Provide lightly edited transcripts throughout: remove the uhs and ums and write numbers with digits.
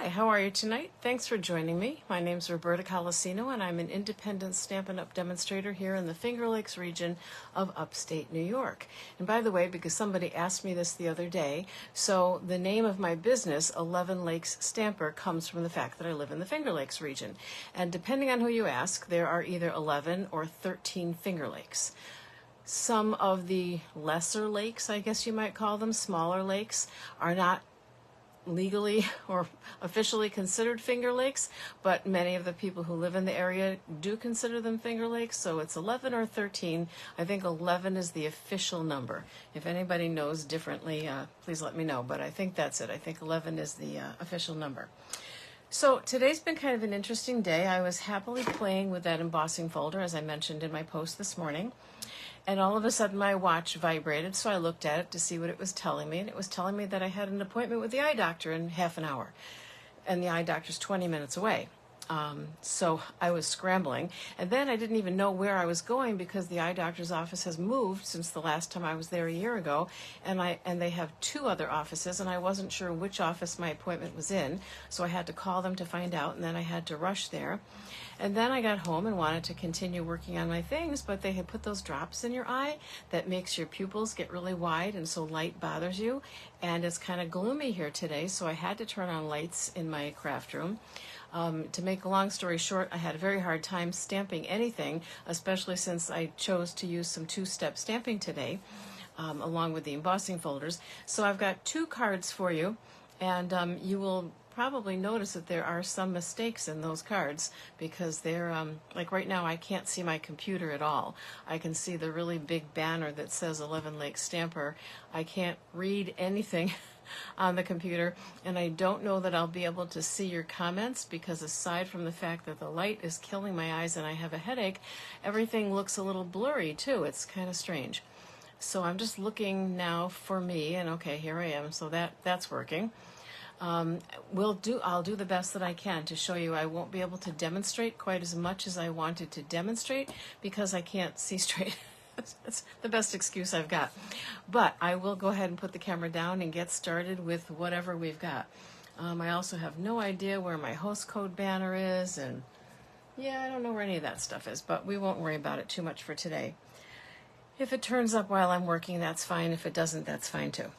Hi, how are you tonight? Thanks for joining me. My name's Roberta Colasino, and I'm an independent Stampin' Up! Demonstrator here in the Finger Lakes region of upstate New York. And by the way, because somebody asked me this the other day, so the name of my business, 11 Lakes Stamper, comes from the fact that I live in the Finger Lakes region. And depending on who you ask, there are either 11 or 13 Finger Lakes. Some of the lesser lakes, I guess you might call them, smaller lakes, are not legally or officially considered Finger Lakes, but many of the people who live in the area do consider them Finger Lakes, so it's 11 or 13. I think 11 is the official number. If anybody knows differently, please let me know, but I think that's it. I think 11 is the official number. So today's been kind of an interesting day. I was happily playing with that embossing folder, as I mentioned in my post this morning. And all of a sudden my watch vibrated, so I looked at it to see what it was telling me. And it was telling me that I had an appointment with the eye doctor in half an hour. And the eye doctor's 20 minutes away. So I was scrambling. And then I didn't even know where I was going because the eye doctor's office has moved since the last time I was there a year ago. And they have two other offices, and I wasn't sure which office my appointment was in. So I had to call them to find out, and then I had to rush there. And then I got home and wanted to continue working on my things, but they had put those drops in your eye that makes your pupils get really wide, and so light bothers you. And it's kind of gloomy here today, so I had to turn on lights in my craft room. To make a long story short, I had a very hard time stamping anything, especially since I chose to use some two-step stamping today, along with the embossing folders. So I've got two cards for you, and you will probably notice that there are some mistakes in those cards because they're, like right now I can't see my computer at all. I can see the really big banner that says 11 Lakes Stamper. I can't read anything on the computer, and I don't know that I'll be able to see your comments because aside from the fact that the light is killing my eyes and I have a headache, everything looks a little blurry too. It's kind of strange. So I'm just looking now for me, and okay, here I am, so that's working. I'll do the best that I can to show you. I won't be able to demonstrate quite as much as I wanted to demonstrate because I can't see straight. That's the best excuse I've got. But I will go ahead and put the camera down and get started with whatever we've got. I also have no idea where my host code banner is, and yeah, I don't know where any of that stuff is, but we won't worry about it too much for today. If it turns up while I'm working, that's fine. If it doesn't, that's fine too.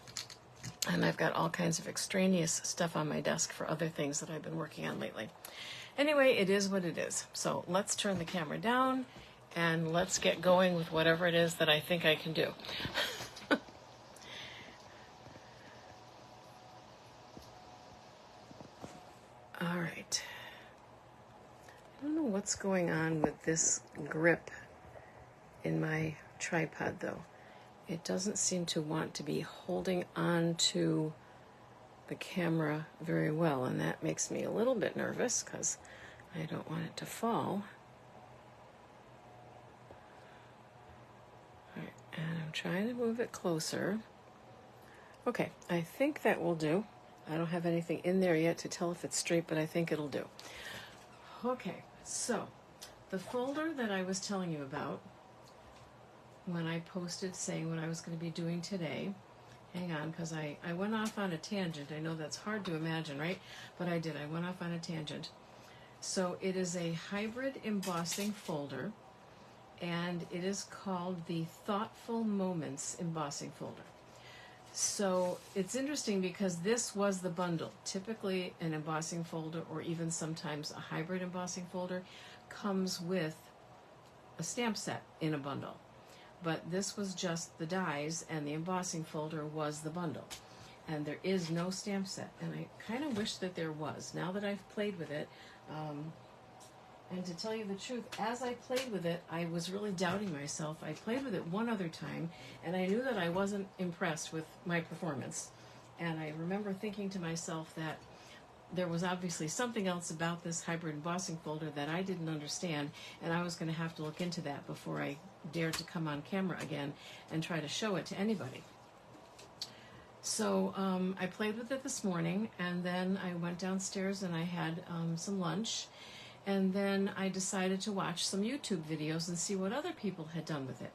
And I've got all kinds of extraneous stuff on my desk for other things that I've been working on lately. Anyway, it is what it is. So let's turn the camera down and let's get going with whatever it is that I think I can do. All right. I don't know what's going on with this grip in my tripod though. It doesn't seem to want to be holding on to the camera very well, and that makes me a little bit nervous because I don't want it to fall. All right, and I'm trying to move it closer. Okay, I think that will do. I don't have anything in there yet to tell if it's straight, but I think it'll do. Okay, so the folder that I was telling you about when I posted saying what I was going to be doing today. Hang on, because I went off on a tangent. I know that's hard to imagine, right? But I did. I went off on a tangent. So it is a hybrid embossing folder, and it is called the Thoughtful Moments embossing folder. So it's interesting because this was the bundle. Typically an embossing folder, or even sometimes a hybrid embossing folder, comes with a stamp set in a bundle. But this was just the dies, and the embossing folder was the bundle. And there is no stamp set, and I kind of wish that there was. Now that I've played with it, and to tell you the truth, as I played with it, I was really doubting myself. I played with it one other time, and I knew that I wasn't impressed with my performance. And I remember thinking to myself that there was obviously something else about this hybrid embossing folder that I didn't understand, and I was going to have to look into that before I dared to come on camera again and try to show it to anybody. So I played with it this morning, and then I went downstairs and I had some lunch, and then I decided to watch some YouTube videos and see what other people had done with it.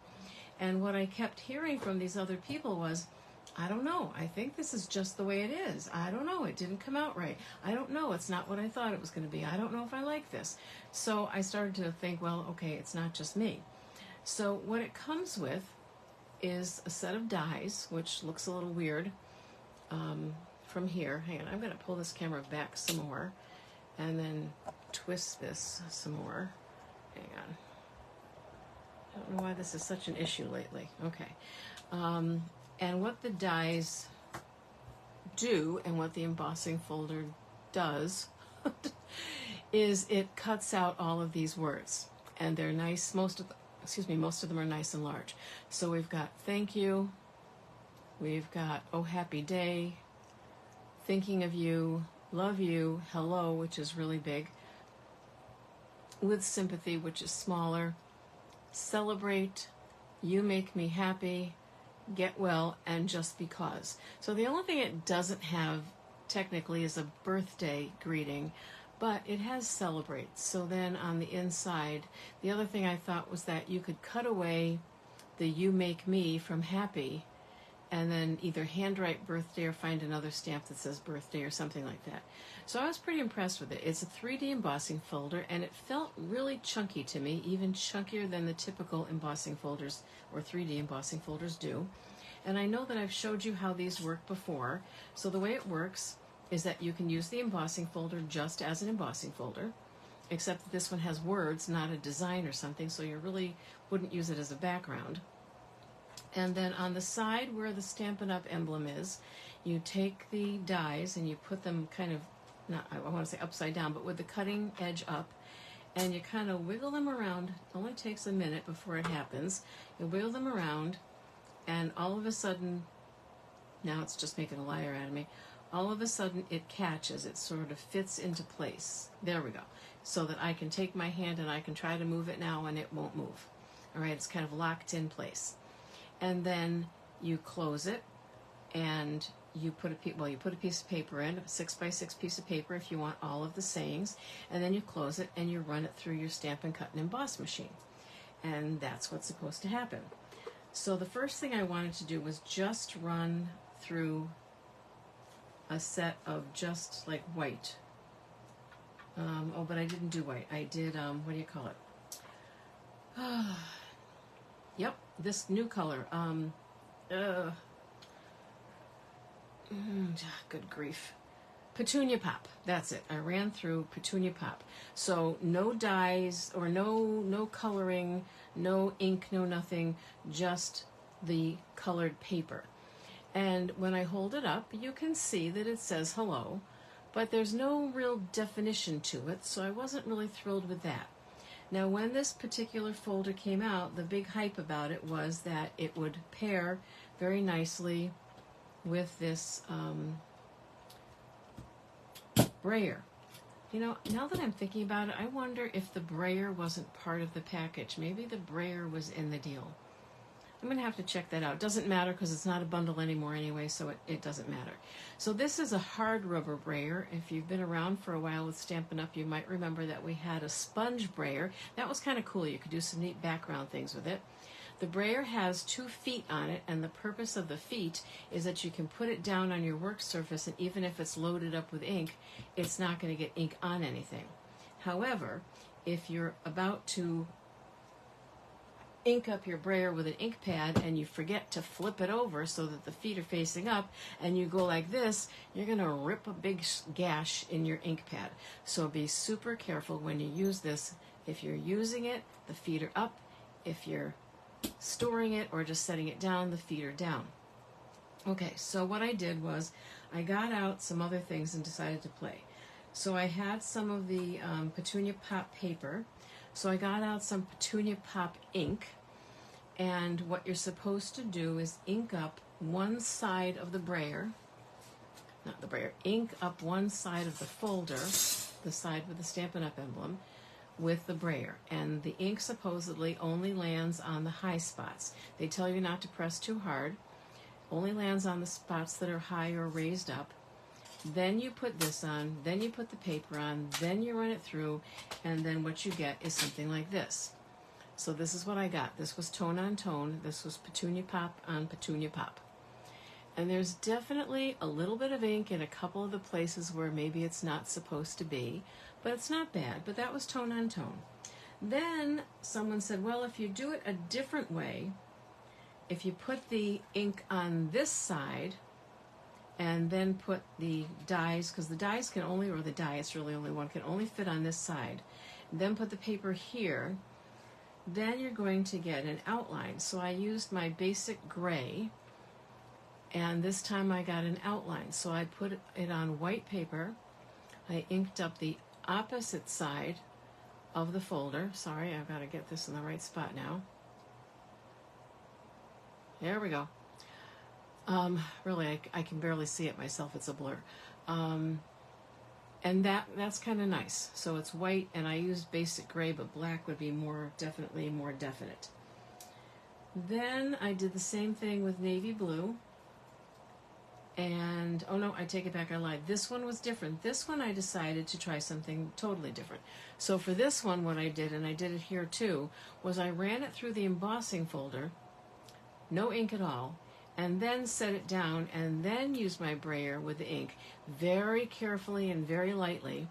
And what I kept hearing from these other people was, I don't know. I think this is just the way it is. I don't know. It didn't come out right. I don't know. It's not what I thought it was going to be. I don't know if I like this. So I started to think, well, okay, it's not just me. So what it comes with is a set of dies, which looks a little weird from here. Hang on. I'm going to pull this camera back some more and then twist this some more. Hang on. I don't know why this is such an issue lately. Okay. And what the dies do and what the embossing folder does is it cuts out all of these words, and they're nice. Most of them are nice and large. So we've got thank you, we've got oh happy day, thinking of you, love you, hello, which is really big, with sympathy, which is smaller, celebrate, you make me happy, get well, and just because. So the only thing it doesn't have technically is a birthday greeting, but it has celebrate. So then on the inside, the other thing I thought was that you could cut away the you make me from happy and then either handwrite birthday or find another stamp that says birthday or something like that. So I was pretty impressed with it. It's a 3D embossing folder, and it felt really chunky to me, even chunkier than the typical embossing folders or 3D embossing folders do. And I know that I've showed you how these work before. So the way it works is that you can use the embossing folder just as an embossing folder, except that this one has words, not a design or something, so you really wouldn't use it as a background. And then on the side where the Stampin' Up! Emblem is, you take the dies and you put them kind of, not, I want to say upside down, but with the cutting edge up, and you kind of wiggle them around. It only takes a minute before it happens. You wiggle them around, and all of a sudden, now it's just making a liar out of me, all of a sudden it catches, it sort of fits into place. There we go. So that I can take my hand and I can try to move it now and it won't move. All right, it's kind of locked in place. And then you close it, and you put a piece of paper in, a 6x6 piece of paper if you want all of the sayings, and then you close it and you run it through your Stampin' Cut and Emboss machine. And that's what's supposed to happen. So the first thing I wanted to do was just run through a set of just like white. But I didn't do white. I did, what do you call it? Yep, this new color. Good grief. Petunia Pop. That's it. I ran through Petunia Pop. So no dyes or no coloring, no ink, no nothing, just the colored paper. And when I hold it up, you can see that it says hello, but there's no real definition to it, so I wasn't really thrilled with that. Now, when this particular folder came out, the big hype about it was that it would pair very nicely with this brayer. You know, now that I'm thinking about it, I wonder if the brayer wasn't part of the package. Maybe the brayer was in the deal. I'm going to have to check that out. It doesn't matter because it's not a bundle anymore anyway, so it doesn't matter. So this is a hard rubber brayer. If you've been around for a while with Stampin' Up, you might remember that we had a sponge brayer. That was kind of cool. You could do some neat background things with it. The brayer has 2 feet on it, and the purpose of the feet is that you can put it down on your work surface, and even if it's loaded up with ink, it's not going to get ink on anything. However, if you're about to ink up your brayer with an ink pad and you forget to flip it over so that the feet are facing up and you go like this, you're going to rip a big gash in your ink pad. So be super careful when you use this. If you're using it, the feet are up. If you're storing it or just setting it down, the feet are down. Okay, so what I did was I got out some other things and decided to play. So I had some of the Petunia Pop paper. So I got out some Petunia Pop ink, and what you're supposed to do is ink up one side of the brayer, not the brayer, ink up one side of the folder, the side with the Stampin' Up! Emblem, with the brayer. And the ink supposedly only lands on the high spots. They tell you not to press too hard, only lands on the spots that are high or raised up. Then you put this on, then you put the paper on, then you run it through, and then what you get is something like this. So this is what I got. This was tone on tone. This was Petunia Pop on Petunia Pop. And there's definitely a little bit of ink in a couple of the places where maybe it's not supposed to be, but it's not bad. But that was tone on tone. Then someone said, well, if you do it a different way, if you put the ink on this side and then put the dies, because the dies can only, or the die, it's really only one, can only fit on this side, then put the paper here, then you're going to get an outline. So I used my basic gray, and this time I got an outline. So I put it on white paper. I inked up the opposite side of the folder. Sorry, I've got to get this in the right spot now. There we go. Really, I can barely see it myself. It's a blur. And that's kind of nice. So it's white, and I used basic gray, but black would be definitely more definite. Then I did the same thing with navy blue. And, oh no, I take it back, I lied. This one was different. This one I decided to try something totally different. So for this one, what I did, and I did it here too, was I ran it through the embossing folder, no ink at all, and then set it down, and then used my brayer with the ink very carefully and very lightly.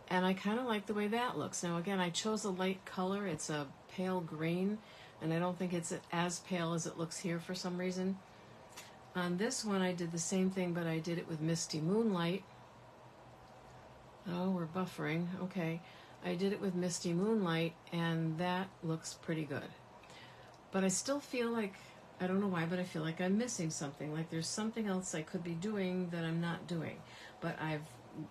And I kind of like the way that looks. Now again, I chose a light color. It's a pale green, and I don't think it's as pale as it looks here for some reason. On this one, I did the same thing, but I did it with Misty Moonlight. Oh, we're buffering. Okay. I did it with Misty Moonlight, and that looks pretty good. But I still feel like, I don't know why, but I feel like I'm missing something. Like there's something else I could be doing that I'm not doing. But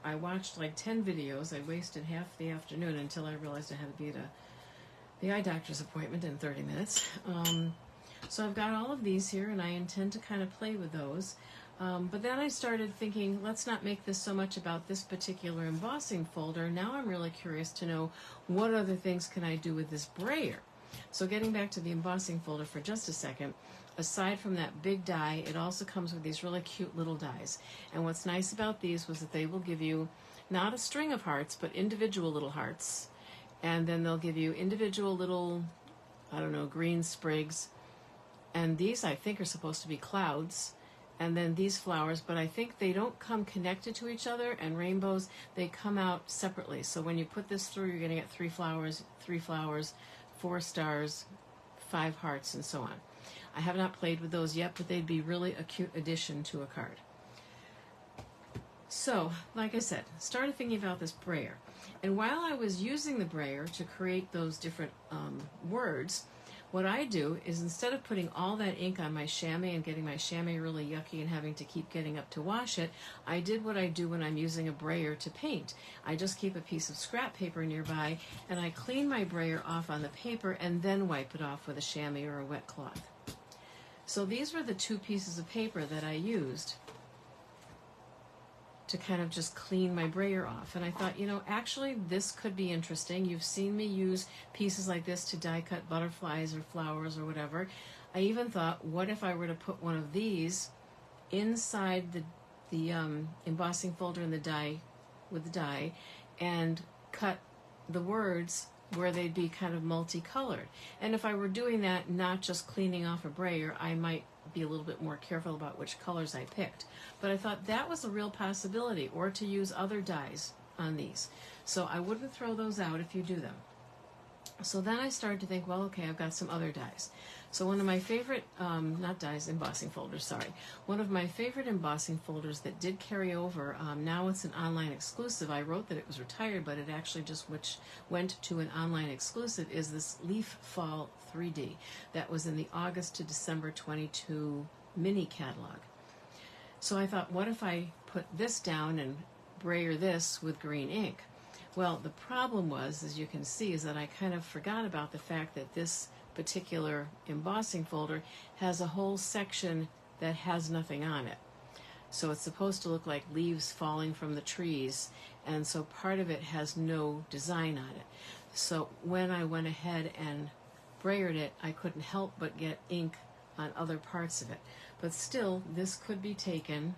I watched like 10 videos. I wasted half the afternoon until I realized I had to be at the eye doctor's appointment in 30 minutes. So I've got all of these here, and I intend to kind of play with those. But then I started thinking, let's not make this so much about this particular embossing folder. Now I'm really curious to know what other things can I do with this brayer. So getting back to the embossing folder for just a second, aside from that big die, it also comes with these really cute little dies. And what's nice about these was that they will give you not a string of hearts, but individual little hearts. And then they'll give you individual little, I don't know, green sprigs. And these, I think, are supposed to be clouds. And then these flowers, but I think they don't come connected to each other. And rainbows, they come out separately. So when you put this through, you're going to get 3 flowers, 4 stars, 5 hearts, and so on. I have not played with those yet, but they'd be really a cute addition to a card. So, like I said, started thinking about this brayer. And while I was using the brayer to create those different words, what I do is instead of putting all that ink on my chamois and getting my chamois really yucky and having to keep getting up to wash it, I did what I do when I'm using a brayer to paint. I just keep a piece of scrap paper nearby, and I clean my brayer off on the paper and then wipe it off with a chamois or a wet cloth. So these were the 2 pieces of paper that I used to kind of just clean my brayer off. And I thought, you know, actually this could be interesting. You've seen me use pieces like this to die cut butterflies or flowers or whatever. I even thought, what if I were to put one of these inside the embossing folder in the die, with the die, and cut the words where they'd be kind of multicolored. And if I were doing that, not just cleaning off a brayer, I might be a little bit more careful about which colors I picked. But I thought that was a real possibility, or to use other dyes on these. So I wouldn't throw those out if you do them. So then I started to think, well, okay, I've got some other dyes. So one of my favorite, not dyes, embossing folders, sorry. One of my favorite embossing folders that did carry over, now it's an online exclusive. I wrote that it was retired, but it actually just went to an online exclusive, is this Leaf Fall 3D. That was in the August to December 22 mini catalog. So I thought, what if I put this down and brayer this with green ink? Well, the problem was, as you can see, is that I kind of forgot about the fact that this particular embossing folder has a whole section that has nothing on it. So it's supposed to look like leaves falling from the trees, and so part of it has no design on it. So when I went ahead and brayered it, I couldn't help but get ink on other parts of it. But still, this could be taken,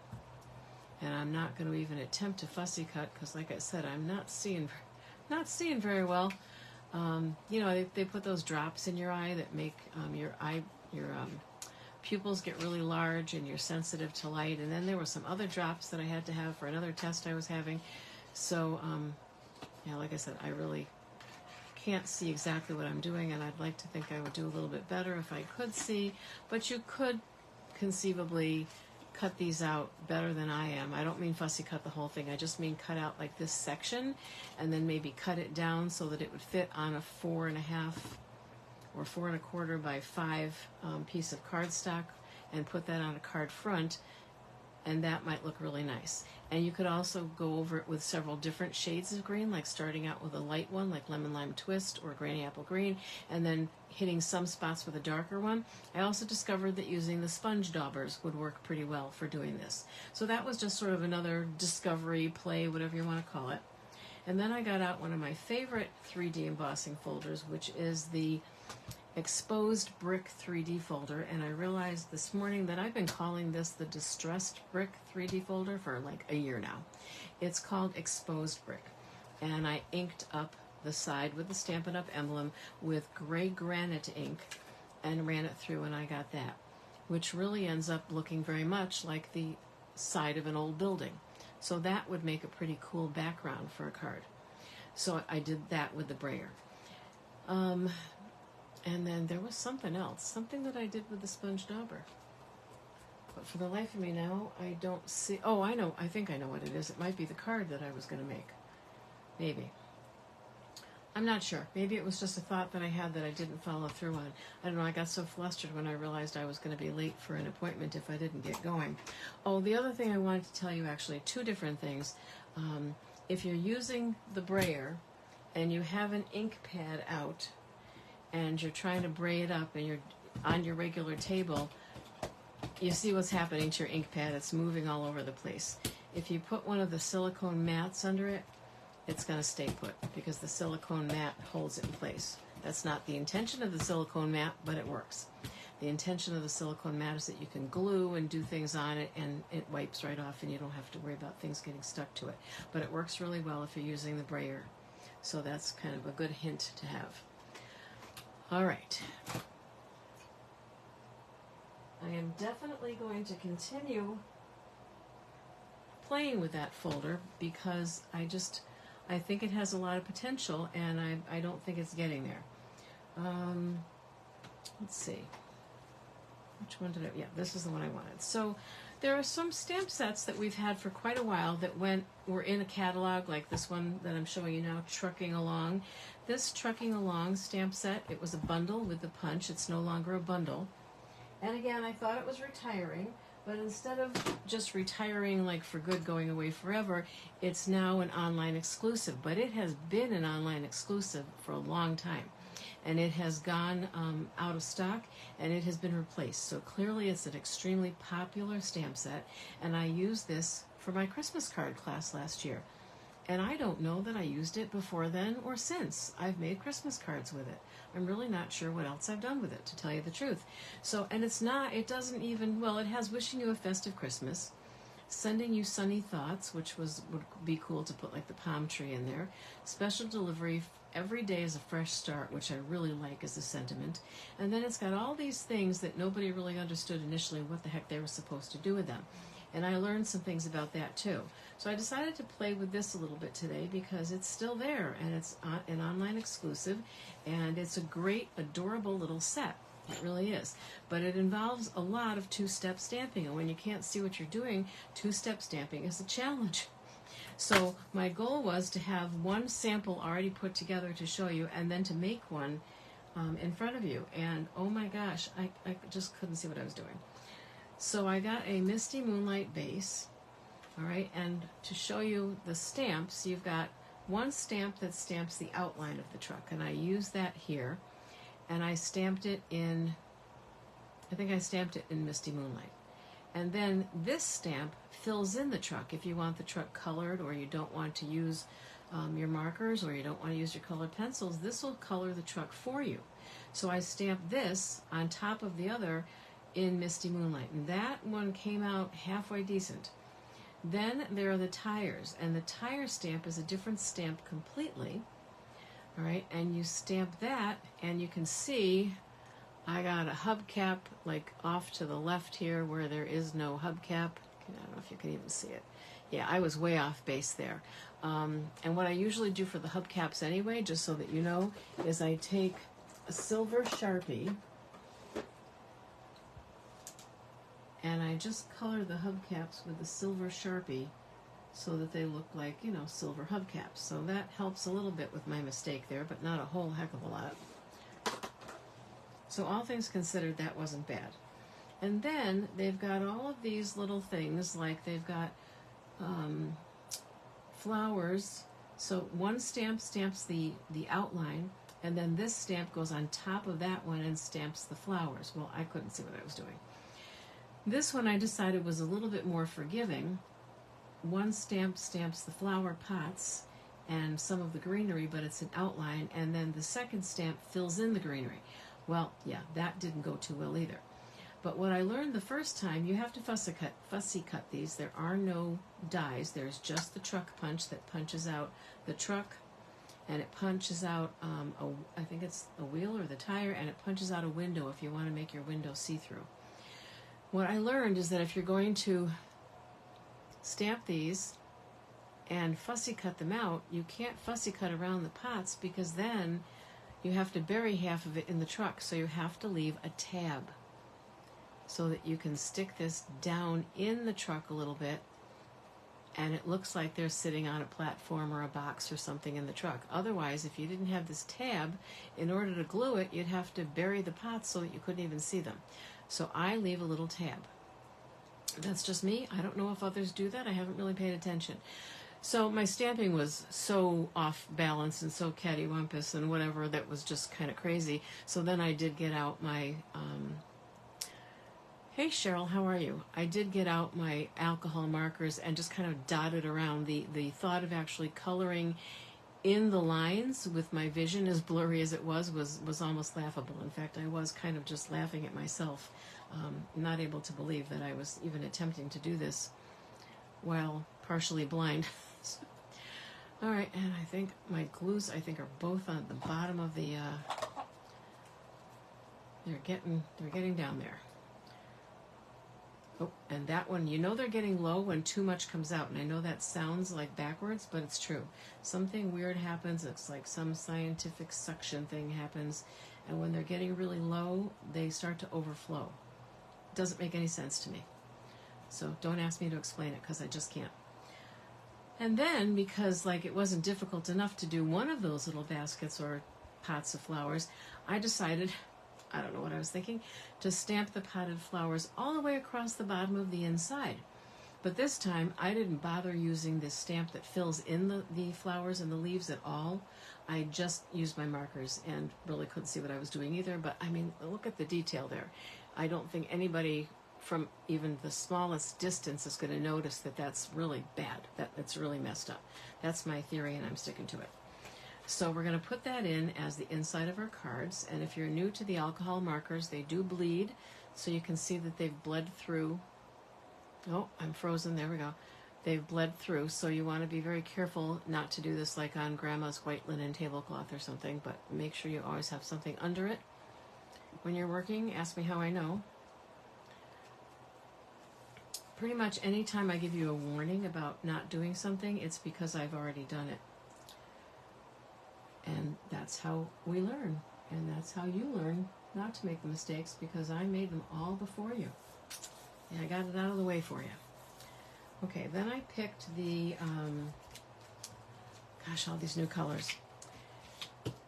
and I'm not going to even attempt to fussy cut because, like I said, I'm not seeing very well. You know, they put those drops in your eye that make your pupils get really large and you're sensitive to light. And then there were some other drops that I had to have for another test I was having. So, yeah, like I said, I really can't see exactly what I'm doing, and I'd like to think I would do a little bit better if I could see, but you could conceivably cut these out better than I am. I don't mean fussy cut the whole thing. I just mean cut out like this section and then maybe cut it down so that it would fit on a 4.5 or 4.25 by 5 piece of cardstock and put that on a card front, and that might look really nice. And you could also go over it with several different shades of green, like starting out with a light one like Lemon Lime Twist or Granny Apple Green, and then hitting some spots with a darker one. I also discovered that using the sponge daubers would work pretty well for doing this. So that was just sort of another discovery, play, whatever you want to call it. And then I got out one of my favorite 3D embossing folders, which is the Exposed Brick 3D folder, and I realized this morning that I've been calling this the Distressed Brick 3D folder for like a year now. It's called Exposed Brick, and I inked up the side with the Stampin' Up emblem with gray granite ink and ran it through, and I got that, which really ends up looking very much like the side of an old building. So that would make a pretty cool background for a card. So I did that with the brayer. And then there was something else, something that I did with the sponge dauber. But for the life of me now, I don't see. Oh, I know. I think I know what it is. It might be the card that I was going to make. Maybe. I'm not sure. Maybe it was just a thought that I had that I didn't follow through on. I don't know. I got so flustered when I realized I was going to be late for an appointment if I didn't get going. Oh, the other thing I wanted to tell you, actually, 2 different things. If you're using the brayer and you have an ink pad out, and you're trying to bray it up and you're on your regular table, you see what's happening to your ink pad. It's moving all over the place. If you put one of the silicone mats under it, it's going to stay put because the silicone mat holds it in place. That's not the intention of the silicone mat, but it works. The intention of the silicone mat is that you can glue and do things on it and it wipes right off and you don't have to worry about things getting stuck to it. But it works really well if you're using the brayer. So that's kind of a good hint to have. All right. I am definitely going to continue playing with that folder because I think it has a lot of potential and I don't think it's getting there. Let's see. Which one did I, yeah, this is the one I wanted. So there are some stamp sets that we've had for quite a while that were in a catalog, like this one that I'm showing you now, Trucking Along. This Trucking Along stamp set, it was a bundle with the punch. It's no longer a bundle. And again, I thought it was retiring, but instead of just retiring like for good, going away forever, it's now an online exclusive. But it has been an online exclusive for a long time. And it has gone out of stock, and it has been replaced. So clearly it's an extremely popular stamp set, and I used this for my Christmas card class last year. And I don't know that I used it before then or since. I've made Christmas cards with it. I'm really not sure what else I've done with it, to tell you the truth. So, and it doesn't even, well, it has Wishing You a Festive Christmas, Sending You Sunny Thoughts, which would be cool to put like the palm tree in there, Special Delivery, Every Day is a Fresh Start, which I really like as a sentiment. And then it's got all these things that nobody really understood initially what the heck they were supposed to do with them. And I learned some things about that too. So I decided to play with this a little bit today because it's still there and it's an online exclusive and it's a great, adorable little set. It really is. But it involves a lot of 2-step stamping, and when you can't see what you're doing, 2-step stamping is a challenge. So my goal was to have one sample already put together to show you and then to make one in front of you. And oh my gosh, I just couldn't see what I was doing. So I got a Misty Moonlight base, all right, and to show you the stamps, you've got one stamp that stamps the outline of the truck, and I use that here, and I stamped it in, I think I stamped it in Misty Moonlight. And then this stamp fills in the truck if you want the truck colored or you don't want to use your markers or you don't want to use your colored pencils. This will color the truck for you. So I stamped this on top of the other in Misty Moonlight, and that one came out halfway decent. Then there are the tires, and the tire stamp is a different stamp completely. All right, and you stamp that, and you can see I got a hubcap like off to the left here where there is no hubcap. I don't know if you can even see it. Yeah, I was way off base there. And what I usually do for the hubcaps anyway, just so that you know, is I take a silver Sharpie and I just color the hubcaps with the silver Sharpie so that they look like, you know, silver hubcaps. So that helps a little bit with my mistake there, but not a whole heck of a lot. So all things considered, that wasn't bad. And then they've got all of these little things, like they've got flowers. So one stamp stamps the outline, and then this stamp goes on top of that one and stamps the flowers. Well, I couldn't see what I was doing. This one I decided was a little bit more forgiving. One stamp stamps the flower pots and some of the greenery, but it's an outline, and then the second stamp fills in the greenery. Well, yeah, that didn't go too well either. But what I learned the first time, you have to fussy cut these. There are no dies. There's just the truck punch that punches out the truck, and it punches out, I think it's a wheel or the tire, and it punches out a window if you want to make your window see-through. What I learned is that if you're going to stamp these and fussy cut them out, you can't fussy cut around the pots because then you have to bury half of it in the truck. So you have to leave a tab so that you can stick this down in the truck a little bit and it looks like they're sitting on a platform or a box or something in the truck. Otherwise, if you didn't have this tab, in order to glue it, you'd have to bury the pots so that you couldn't even see them. So I leave a little tab. That's just me. I don't know if others do that. I haven't really paid attention. So my stamping was so off balance and so cattywampus and whatever that was just kind of crazy. So then I did get out my, hey Cheryl, how are you? I did get out my alcohol markers and just kind of dotted around. The thought of actually coloring in the lines with my vision as blurry as it was almost laughable. In fact, I was kind of just laughing at myself, not able to believe that I was even attempting to do this while partially blind. All right, and I think my glues, are both on the bottom of the, they're getting down there. Oh, and that one, you know they're getting low when too much comes out. And I know that sounds like backwards, but it's true. Something weird happens. It's like some scientific suction thing happens. And when they're getting really low, they start to overflow. It doesn't make any sense to me. So don't ask me to explain it because I just can't. And then, because like it wasn't difficult enough to do one of those little baskets or pots of flowers, I decided, I don't know what I was thinking, to stamp the potted flowers all the way across the bottom of the inside. But this time, I didn't bother using this stamp that fills in the flowers and the leaves at all. I just used my markers and really couldn't see what I was doing either. But I mean, look at the detail there. I don't think anybody from even the smallest distance is going to notice that that's really bad, that it's really messed up. That's my theory, and I'm sticking to it. So we're going to put that in as the inside of our cards, and if you're new to the alcohol markers, they do bleed, so you can see that they've bled through. Oh, I'm frozen, there we go. They've bled through, so you want to be very careful not to do this like on Grandma's white linen tablecloth or something, but make sure you always have something under it when you're working. Ask me how I know. Pretty much any time I give you a warning about not doing something, it's because I've already done it. And that's how we learn. And that's how you learn not to make the mistakes, because I made them all before you. And I got it out of the way for you. Okay, then I picked the, all these new colors.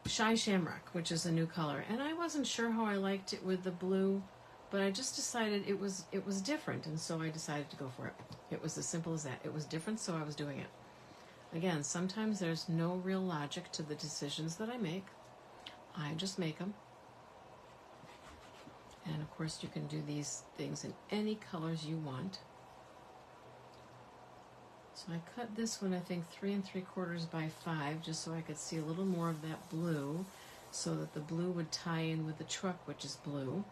Shy Shamrock, which is a new color. And I wasn't sure how I liked it with the blue, but I just decided it was different, and so I decided to go for it. It was as simple as that. It was different, so I was doing it. Again, sometimes there's no real logic to the decisions that I make. I just make them. And of course, you can do these things in any colors you want. So I cut this one, I think, 3 3/4 by 5, just so I could see a little more of that blue, so that the blue would tie in with the truck, which is blue.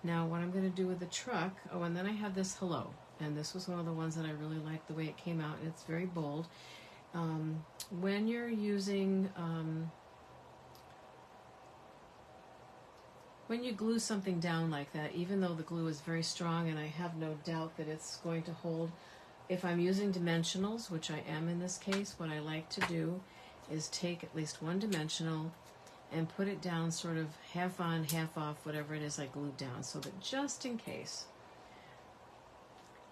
Now, what I'm going to do with the truck, oh, and then I have this hello, and this was one of the ones that I really liked the way it came out, and it's very bold. When you're using when you glue something down like that, even though the glue is very strong, and I have no doubt that it's going to hold, if I'm using dimensionals, which I am in this case, what I like to do is take at least one dimensional and put it down sort of half on, half off, whatever it is I glued down, so that just in case,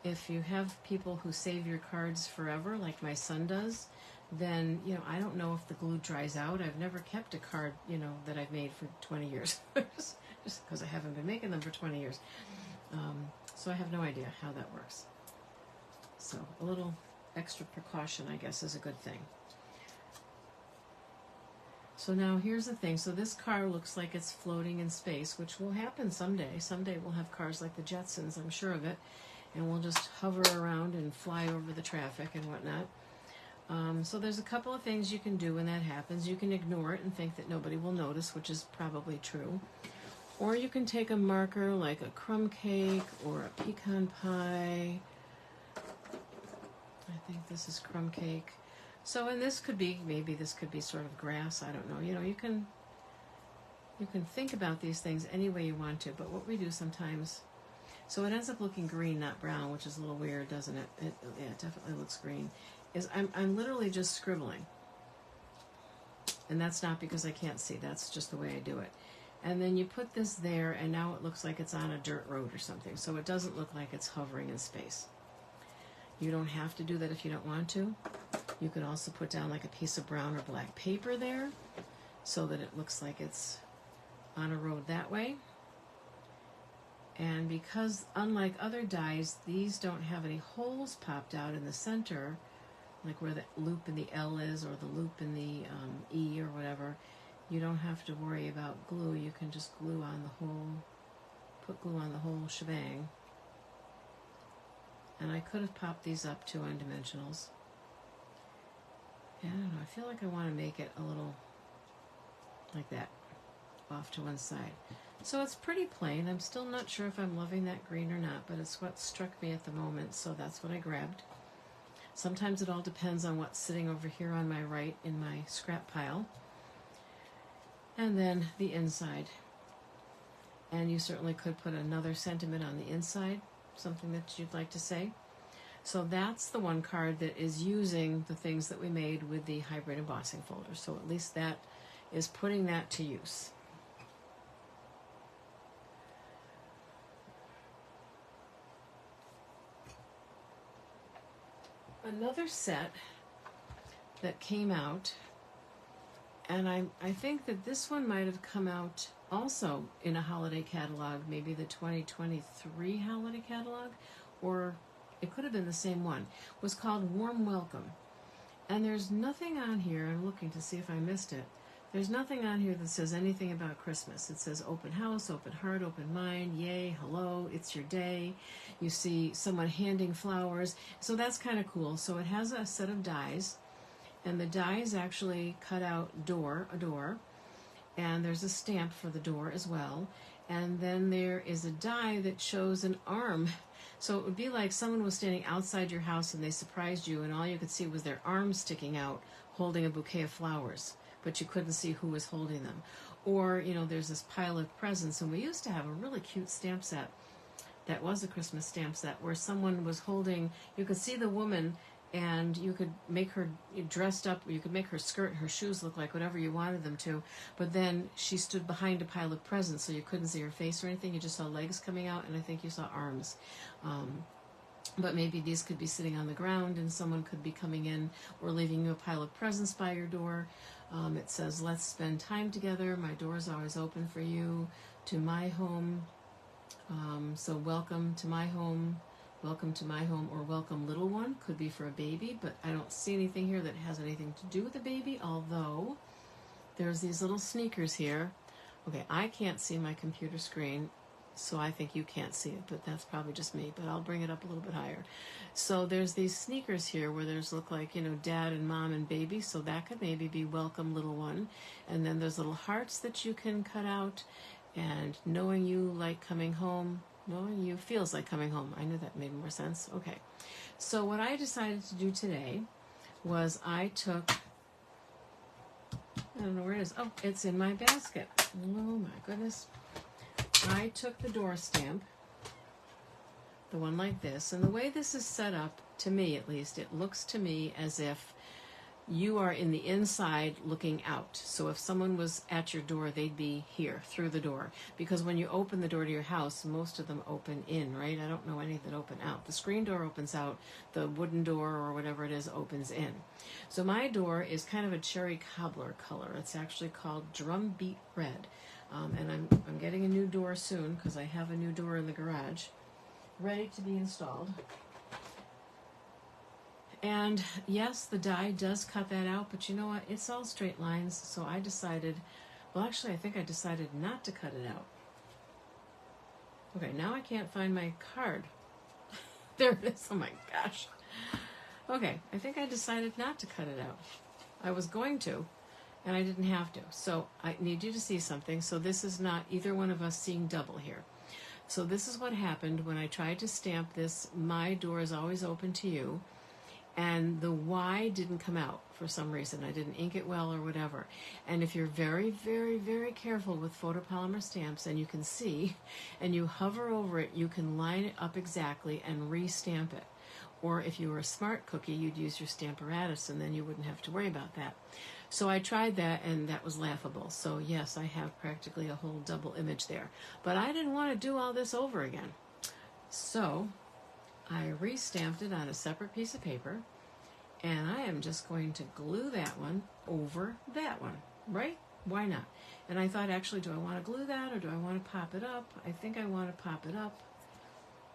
if you have people who save your cards forever, like my son does, then, you know, I don't know if the glue dries out. I've never kept a card, you know, that I've made for 20 years, just because I haven't been making them for 20 years. So I have no idea how that works. So a little extra precaution, I guess, is a good thing. So now here's the thing. So this car looks like it's floating in space, which will happen someday. Someday we'll have cars like the Jetsons, I'm sure of it, and we'll just hover around and fly over the traffic and whatnot. So there's a couple of things you can do when that happens. You can ignore it and think that nobody will notice, which is probably true. Or you can take a marker like a crumb cake or a pecan pie. I think this is crumb cake. So, and this could be, maybe this could be sort of grass, I don't know. You know, you can think about these things any way you want to, but what we do sometimes, so it ends up looking green, not brown, which is a little weird, doesn't it? Yeah, it definitely looks green. Is I'm literally just scribbling. And that's not because I can't see, that's just the way I do it. And then you put this there, and now it looks like it's on a dirt road or something, so it doesn't look like it's hovering in space. You don't have to do that if you don't want to. You could also put down like a piece of brown or black paper there, so that it looks like it's on a road that way. And because, unlike other dies, these don't have any holes popped out in the center, like where the loop in the L is, or the loop in the E or whatever, you don't have to worry about glue. You can just glue on the whole, put glue on the whole shebang. And I could have popped these up too on dimensionals. I don't know, I feel like I want to make it a little like that, off to one side. So it's pretty plain. I'm still not sure if I'm loving that green or not, but it's what struck me at the moment, so that's what I grabbed. Sometimes it all depends on what's sitting over here on my right in my scrap pile. And then the inside. And you certainly could put another sentiment on the inside, something that you'd like to say. So that's the one card that is using the things that we made with the hybrid embossing folder. So at least that is putting that to use. Another set that came out, and I think that this one might have come out also in a holiday catalog, maybe the 2023 holiday catalog, or it could have been the same one, was called Warm Welcome. And there's nothing on here, I'm looking to see if I missed it, there's nothing on here that says anything about Christmas. It says open house, open heart, open mind, yay, hello, it's your day. You see someone handing flowers, so that's kind of cool. So it has a set of dies, and the dies actually cut out a door, and there's a stamp for the door as well. And then there is a die that shows an arm. So it would be like someone was standing outside your house and they surprised you, and all you could see was their arm sticking out holding a bouquet of flowers, but you couldn't see who was holding them. Or, you know, there's this pile of presents, and we used to have a really cute stamp set that was a Christmas stamp set where someone was holding, you could see the woman, and you could make her dressed up, you could make her skirt and her shoes look like whatever you wanted them to, but then she stood behind a pile of presents, so you couldn't see her face or anything, you just saw legs coming out, and I think you saw arms. But maybe these could be sitting on the ground, and someone could be coming in or leaving you a pile of presents by your door. It says, let's spend time together, my door's always open for you, to my home. So welcome to my home, or welcome little one, could be for a baby, but I don't see anything here that has anything to do with a baby, although there's these little sneakers here. Okay, I can't see my computer screen, so I think you can't see it, but that's probably just me, but I'll bring it up a little bit higher. So there's these sneakers here where there's look like, you know, dad and mom and baby, so that could maybe be welcome little one. And then there's little hearts that you can cut out, and knowing you like coming home, knowing you feels like coming home. I knew that made more sense. Okay, so what I decided to do today was I took, I don't know where it is. Oh, it's in my basket. Oh my goodness. I took the door stamp, the one like this, and the way this is set up, to me at least, it looks to me as if you are in the inside looking out. So if someone was at your door, they'd be here through the door. Because when you open the door to your house, most of them open in, right? I don't know any that open out. The screen door opens out, the wooden door or whatever it is opens in. So my door is kind of a cherry cobbler color. It's actually called Drumbeat Red. And I'm getting a new door soon because I have a new door in the garage ready to be installed. And yes, the die does cut that out, but you know what? It's all straight lines, so I decided, well, actually, I think I decided not to cut it out. Okay, now I can't find my card. There it is. Oh my gosh. Okay, I think I decided not to cut it out. I was going to, and I didn't have to. So I need you to see something. So this is not either one of us seeing double here. So this is what happened when I tried to stamp this, my door is always open to you. And the Y didn't come out for some reason. I didn't ink it well or whatever. And if you're very, very, very careful with photopolymer stamps, and you can see, and you hover over it, you can line it up exactly and re-stamp it. Or if you were a smart cookie, you'd use your Stamparatus, and then you wouldn't have to worry about that. So I tried that, and that was laughable. So yes, I have practically a whole double image there. But I didn't want to do all this over again. So I re-stamped it on a separate piece of paper, and I am just going to glue that one over that one, right? Why not? And I thought, actually, do I want to glue that or do I want to pop it up? I think I want to pop it up.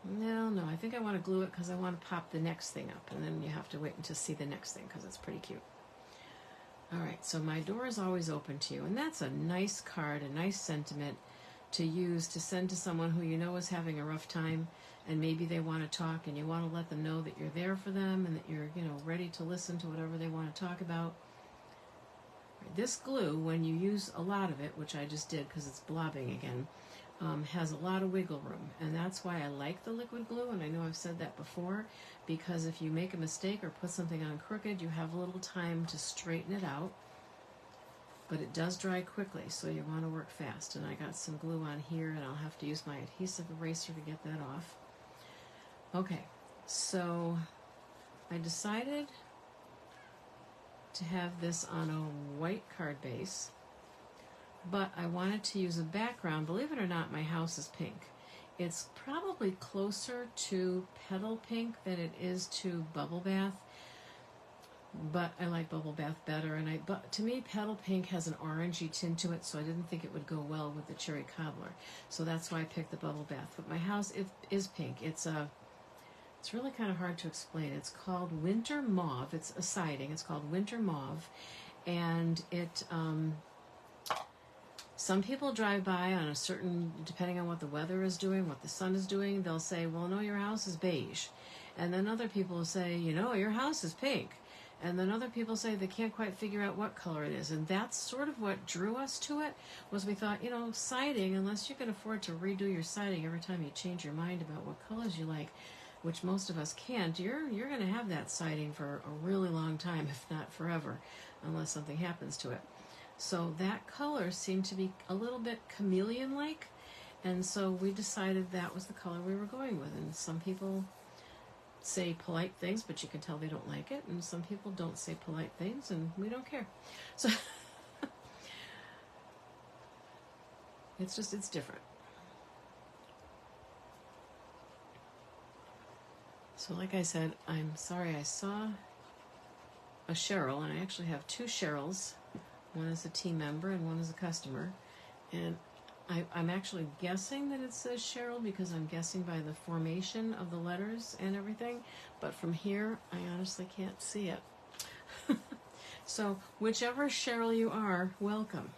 No, I think I want to glue it because I want to pop the next thing up, and then you have to wait until see the next thing because it's pretty cute. All right, so my door is always open to you, and that's a nice card, a nice sentiment to use to send to someone who you know is having a rough time, and maybe they want to talk, and you want to let them know that you're there for them and that you're, ready to listen to whatever they want to talk about. This glue, when you use a lot of it, which I just did because it's blobbing again, has a lot of wiggle room, and that's why I like the liquid glue, and I know I've said that before, because if you make a mistake or put something on crooked, you have a little time to straighten it out, but it does dry quickly, so you want to work fast. And I got some glue on here, and I'll have to use my adhesive eraser to get that off. Okay, so I decided to have this on a white card base, but I wanted to use a background. Believe it or not, my house is pink. It's probably closer to petal pink than it is to bubble bath, but I like bubble bath better. But to me, petal pink has an orangey tint to it, so I didn't think it would go well with the cherry cobbler. So that's why I picked the bubble bath. But my house is pink. It's really kind of hard to explain. It's called Winter Mauve. It's a siding. It's called Winter Mauve, and it. Some people drive by on a certain, depending on what the weather is doing, what the sun is doing, they'll say, well, no, your house is beige. And then other people say, your house is pink. And then other people say they can't quite figure out what color it is. And that's sort of what drew us to it, was we thought, siding, unless you can afford to redo your siding every time you change your mind about what colors you like, which most of us can't, you're going to have that siding for a really long time, if not forever, unless something happens to it. So that color seemed to be a little bit chameleon-like, and so we decided that was the color we were going with. And some people say polite things, but you can tell they don't like it, and some people don't say polite things, and we don't care. So it's different. So like I said, I'm sorry I saw a Cheryl, and I actually have two Cheryls. One is a team member and one is a customer. And I'm actually guessing that it says Cheryl because I'm guessing by the formation of the letters and everything. But from here, I honestly can't see it. So whichever Cheryl you are, welcome.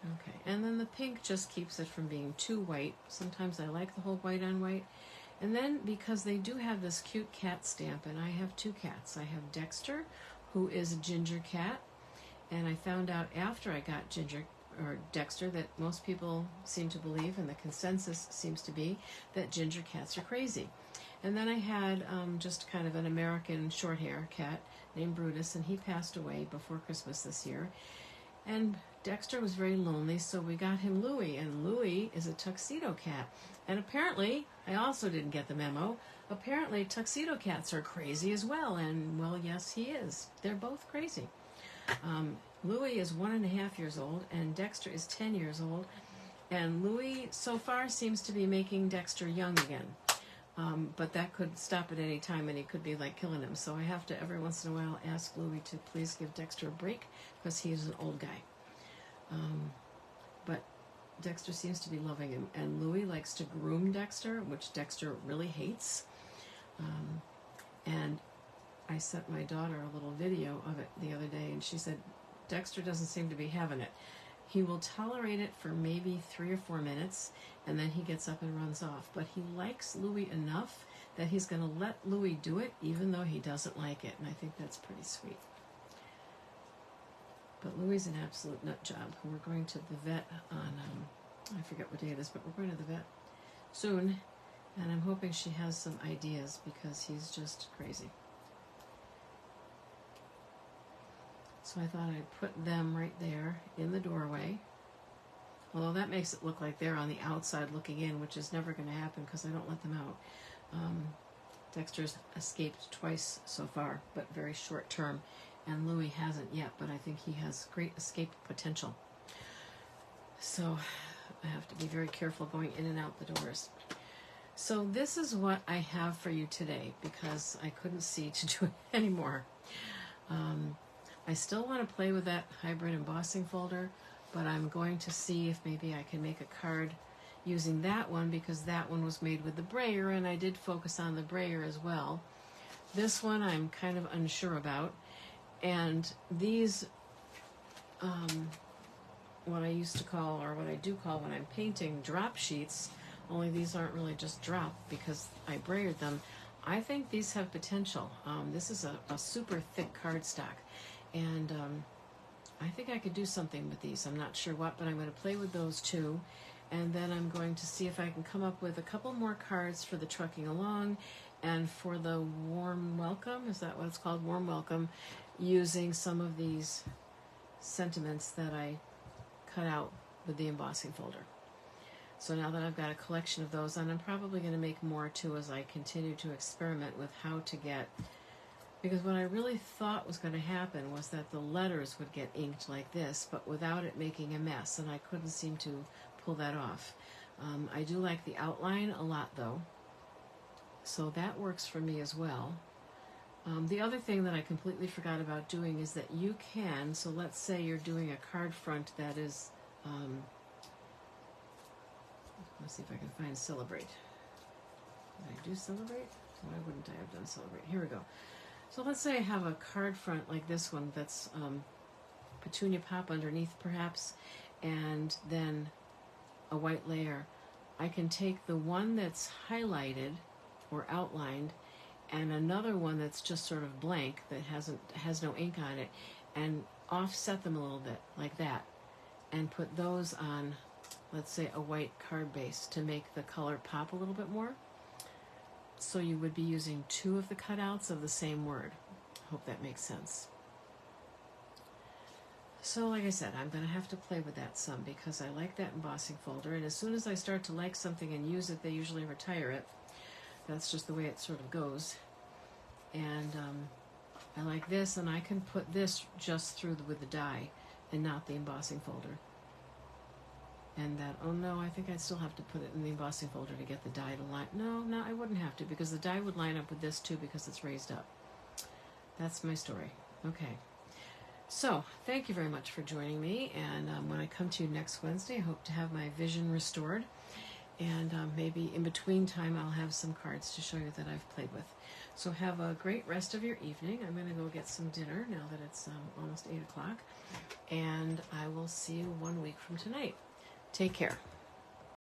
Okay, and then the pink just keeps it from being too white. Sometimes I like the whole white on white. And then, because they do have this cute cat stamp, and I have two cats. I have Dexter, who is a ginger cat, and I found out after I got Dexter that most people seem to believe, and the consensus seems to be, that ginger cats are crazy. And then I had just kind of an American short hair cat named Brutus, and he passed away before Christmas this year. And Dexter was very lonely, so we got him Louie, and Louie is a tuxedo cat. And apparently, I also didn't get the memo, apparently tuxedo cats are crazy as well, and well, yes, he is. They're both crazy. Louie is 1.5 years old, and Dexter is 10 years old, and Louie so far seems to be making Dexter young again. But that could stop at any time, and he could be like killing him. So I have to every once in a while ask Louie to please give Dexter a break because he's an old guy. But Dexter seems to be loving him, and Louie likes to groom Dexter, which Dexter really hates. And I sent my daughter a little video of it the other day, and she said Dexter doesn't seem to be having it. He will tolerate it for maybe 3 or 4 minutes, and then he gets up and runs off. But he likes Louie enough that he's going to let Louie do it, even though he doesn't like it, and I think that's pretty sweet. But Louie's an absolute nut job. We're going to the vet on, I forget what day it is, but we're going to the vet soon, and I'm hoping she has some ideas because he's just crazy. So I thought I'd put them right there in the doorway. Although that makes it look like they're on the outside looking in, which is never going to happen because I don't let them out. Dexter's escaped twice so far, but very short term. And Louie hasn't yet, but I think he has great escape potential. So I have to be very careful going in and out the doors. So this is what I have for you today because I couldn't see to do it anymore. I still want to play with that hybrid embossing folder, but I'm going to see if maybe I can make a card using that one because that one was made with the brayer, and I did focus on the brayer as well. This one I'm kind of unsure about. And these, what I used to call, or what I do call when I'm painting, drop sheets, only these aren't really just drop because I brayered them. I think these have potential. This is a super thick cardstock. And I think I could do something with these. I'm not sure what, but I'm going to play with those too. And then I'm going to see if I can come up with a couple more cards for the trucking along and for the warm welcome. Is that what it's called? Warm welcome, using some of these sentiments that I cut out with the embossing folder. So now that I've got a collection of those, and I'm probably going to make more too as I continue to experiment with how to get, because what I really thought was going to happen was that the letters would get inked like this, but without it making a mess, and I couldn't seem to pull that off. I do like the outline a lot though, so that works for me as well. The other thing that I completely forgot about doing is that you can, so let's say you're doing a card front that is, let's see if I can find Celebrate. Did I do Celebrate? Why wouldn't I have done Celebrate? Here we go. So let's say I have a card front like this one that's petunia pop underneath perhaps, and then a white layer. I can take the one that's highlighted or outlined and another one that's just sort of blank that has no ink on it, and offset them a little bit like that, and put those on, let's say, a white card base to make the color pop a little bit more. So you would be using 2 of the cutouts of the same word. Hope that makes sense. So like I said, I'm going to have to play with that some because I like that embossing folder, and as soon as I start to like something and use it, they usually retire it. That's just the way it sort of goes. And I like this, and I can put this just through with the die and not the embossing folder. And that, oh no, I think I'd still have to put it in the embossing folder to get the die to line. No, I wouldn't have to, because the die would line up with this too because it's raised up. That's my story. Okay. So, thank you very much for joining me, and when I come to you next Wednesday, I hope to have my vision restored. And maybe in between time I'll have some cards to show you that I've played with. So have a great rest of your evening. I'm going to go get some dinner now that it's almost 8 o'clock. And I will see you 1 week from tonight. Take care.